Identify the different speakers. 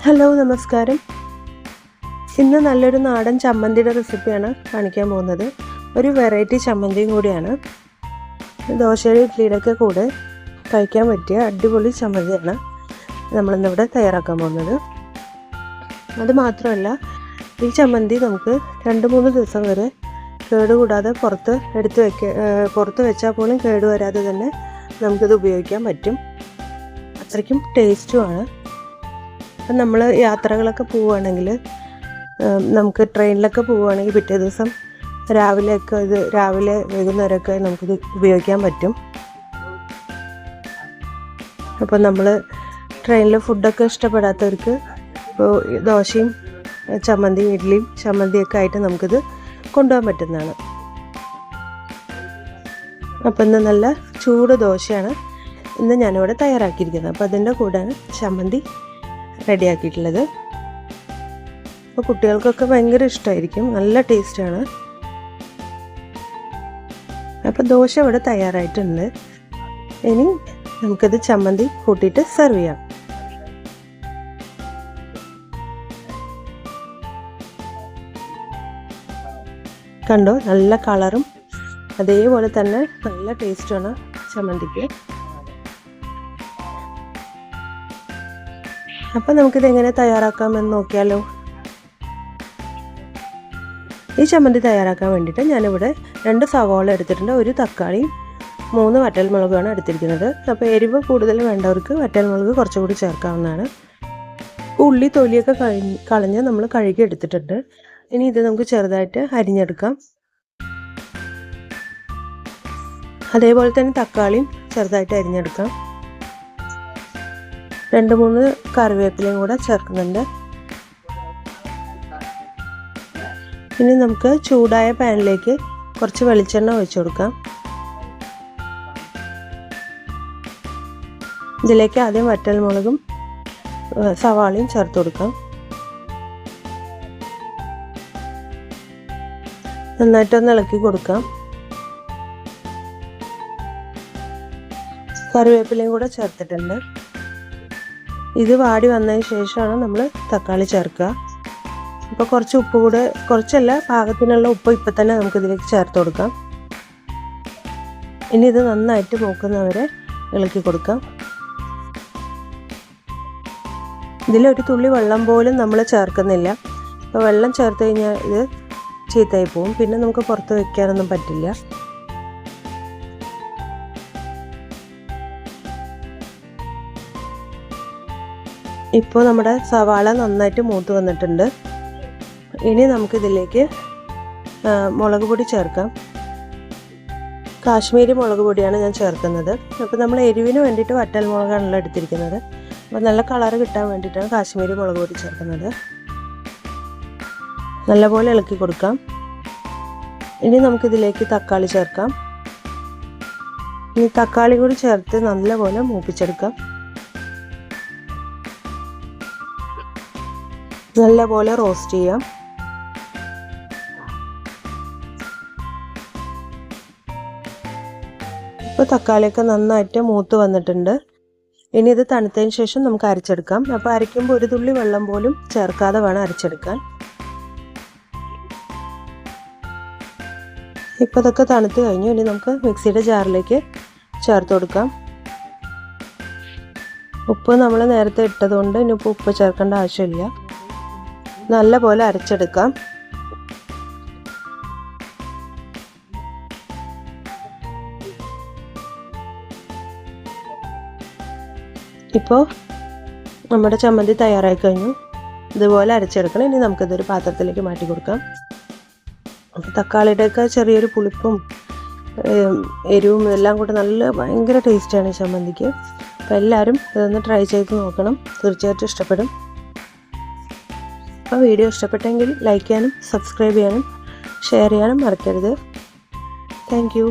Speaker 1: Hello നമസ്കാരം. ഇന്ന് നല്ലൊരു നാടൻ ചമ്മന്തിയുടെ റെസിപ്പിയാണ് കാണിക്കാൻ പോകുന്നത്. ഒരു വെറൈറ്റി ചമ്മന്തിയും കൂടിയാണ്. ദോശയുടെ ഇഡ്ഡലിയുടെയൊക്കെ കൂടെ കഴിക്കാൻ പറ്റിയ അടിപൊളി ചമ്മന്തിയാണ് നമ്മളിന്നിവിടെ തയ്യാറാക്കാൻ പോകുന്നത്. അതുമാത്രമല്ല, ഈ ചമ്മന്തി നമുക്ക് 2-3 ദിവസം വരെ കേടുകൂടാതെ പുറത്ത് വെച്ചാൽ പോലും കേടുവരാതെ തന്നെ നമുക്കിത് ഉപയോഗിക്കാൻ പറ്റും. അത്രയ്ക്കും ടേസ്റ്റുമാണ്. അപ്പം നമ്മൾ യാത്രകളൊക്കെ പോവുകയാണെങ്കിൽ, നമുക്ക് ട്രെയിനിലൊക്കെ പോവുകയാണെങ്കിൽ പിറ്റേ ദിവസം രാവിലെ വൈകുന്നേരമൊക്കെ നമുക്കിത് ഉപയോഗിക്കാൻ പറ്റും. അപ്പോൾ നമ്മൾ ട്രെയിനിൽ ഫുഡൊക്കെ ഇഷ്ടപ്പെടാത്തവർക്ക് ഇപ്പോൾ ദോശയും ചമ്മന്തിയും ഇഡ്ഡലിയും ചമ്മന്തിയൊക്കെ ആയിട്ട് നമുക്കിത് കൊണ്ടുപോകാൻ പറ്റുന്നതാണ്. അപ്പം ഇന്ന് നല്ല ചൂട് ദോശയാണ് ഇന്ന് ഞാനിവിടെ തയ്യാറാക്കിയിരിക്കുന്നത്. അപ്പോൾ അതിൻ്റെ കൂടെയാണ് ചമ്മന്തി റെഡിയാക്കിയിട്ടുള്ളത്. അപ്പോൾ കുട്ടികൾക്കൊക്കെ ഭയങ്കര ഇഷ്ടമായിരിക്കും, നല്ല ടേസ്റ്റാണ്. അപ്പോൾ ദോശ ഇവിടെ തയ്യാറായിട്ടുണ്ട്. ഇനി നമുക്കിത് ചമ്മന്തി കൂട്ടിയിട്ട് സെർവ് ചെയ്യാം. കണ്ടോ, നല്ല കളറും അതേപോലെ തന്നെ നല്ല ടേസ്റ്റാണ് ചമ്മന്തിക്ക്. അപ്പം നമുക്കിത് എങ്ങനെ തയ്യാറാക്കാമെന്ന് നോക്കിയാലോ. ഈ ചമ്മന്തി തയ്യാറാക്കാൻ വേണ്ടിയിട്ട് ഞാനിവിടെ 2 സവാള എടുത്തിട്ടുണ്ട്, 1 തക്കാളിയും 3 വറ്റൽമുളകുമാണ് എടുത്തിരിക്കുന്നത്. അപ്പോൾ എരിവ് കൂടുതൽ വേണ്ടവർക്ക് വറ്റൽമുളക് കുറച്ചുകൂടി ചേർക്കാവുന്നതാണ്. ഉള്ളി തൊലിയൊക്കെ കളഞ്ഞ് നമ്മൾ കഴുകി എടുത്തിട്ടുണ്ട്. ഇനി ഇത് നമുക്ക് ചെറുതായിട്ട് അരിഞ്ഞെടുക്കാം. അതേപോലെ തന്നെ തക്കാളിയും ചെറുതായിട്ട് അരിഞ്ഞെടുക്കാം. 2-3 കറിവേപ്പിലയും കൂടെ ചേർക്കുന്നുണ്ട്. ഇനി നമുക്ക് ചൂടായ പാനിലേക്ക് കുറച്ച് വെളിച്ചെണ്ണ ഒഴിച്ചു കൊടുക്കാം. ഇതിലേക്ക് ആദ്യം വറ്റൽമുളകും സവാളയും ചേർത്ത് കൊടുക്കാം. നന്നായിട്ടൊന്ന് ഇളക്കി കൊടുക്കാം. കറിവേപ്പിലയും കൂടെ ചേർത്തിട്ടുണ്ട്. ഇത് വാടി വന്നതിന് ശേഷമാണ് നമ്മൾ തക്കാളി ചേർക്കുക. അപ്പോൾ കുറച്ചല്ല, പാകത്തിനുള്ള ഉപ്പ് ഇപ്പം തന്നെ നമുക്കിതിലേക്ക് ചേർത്ത് കൊടുക്കാം. ഇനി ഇത് നന്നായിട്ട് മൂക്കുന്നവരെ ഇളക്കി കൊടുക്കാം. ഇതിലൊരു തുള്ളി വെള്ളം പോലും നമ്മൾ ചേർക്കുന്നില്ല. അപ്പോൾ വെള്ളം ചേർത്ത് കഴിഞ്ഞാൽ ഇത് ചീത്തയായി പോവും, പിന്നെ നമുക്ക് പുറത്ത് വയ്ക്കാനൊന്നും പറ്റില്ല. ഇപ്പോൾ നമ്മുടെ സവാള നന്നായിട്ട് മൂത്ത് വന്നിട്ടുണ്ട്. ഇനി നമുക്കിതിലേക്ക് മുളക് പൊടി ചേർക്കാം. കാശ്മീരി മുളക് പൊടിയാണ് ഞാൻ ചേർക്കുന്നത്. അപ്പോൾ നമ്മൾ എരിവിന് വേണ്ടിയിട്ട് വറ്റൽമുളകാണല്ലോ എടുത്തിരിക്കുന്നത്. അപ്പോൾ നല്ല കളറ് കിട്ടാൻ വേണ്ടിയിട്ടാണ് കാശ്മീരി മുളക് പൊടി ചേർക്കുന്നത്. നല്ലപോലെ ഇളക്കി കൊടുക്കാം. ഇനി നമുക്കിതിലേക്ക് തക്കാളി ചേർക്കാം. ഇനി തക്കാളി കൂടി ചേർത്ത് നല്ലപോലെ മൂപ്പിച്ചെടുക്കാം. നല്ലപോലെ റോസ്റ്റ് ചെയ്യാം. ഇപ്പോൾ തക്കാളിയൊക്കെ നന്നായിട്ട് മൂത്ത് വന്നിട്ടുണ്ട്. ഇനി ഇത് തണുത്തതിന് ശേഷം നമുക്ക് അരച്ചെടുക്കാം. അപ്പോൾ അരയ്ക്കുമ്പോൾ ഒരു തുള്ളി വെള്ളം പോലും ചേർക്കാതെ വേണം അരച്ചെടുക്കാൻ. ഇപ്പോൾ ഇതൊക്കെ തണുത്ത് കഴിഞ്ഞു. ഇനി നമുക്ക് മിക്സിയുടെ ജാറിലേക്ക് ചേർത്ത് കൊടുക്കാം. ഉപ്പ് നമ്മൾ നേരത്തെ ഇട്ടതുകൊണ്ട് ഇനിയിപ്പോൾ ഉപ്പ് ചേർക്കേണ്ട ആവശ്യമില്ല. നല്ലപോലെ അരച്ചെടുക്കാം. ഇപ്പോൾ നമ്മുടെ ചമ്മന്തി തയ്യാറായി കഴിഞ്ഞു. ഇതുപോലെ അരച്ചെടുക്കണം. ഇനി നമുക്കിതൊരു പാത്രത്തിലേക്ക് മാറ്റി കൊടുക്കാം. അപ്പോൾ തക്കാളിയുടെയൊക്കെ ചെറിയൊരു പുളിപ്പും എരിവും എല്ലാം കൂടെ ഭയങ്കര ടേസ്റ്റാണ് ഈ ചമ്മന്തിക്ക്. അപ്പോൾ എല്ലാവരും ഇതൊന്ന് ട്രൈ ചെയ്ത് നോക്കണം, തീർച്ചയായിട്ടും ഇഷ്ടപ്പെടും. അപ്പോൾ വീഡിയോ ഇഷ്ടപ്പെട്ടെങ്കിൽ ലൈക്ക് ചെയ്യാനും സബ്സ്ക്രൈബ് ചെയ്യാനും ഷെയർ ചെയ്യാനും മറക്കരുത്. Thank you.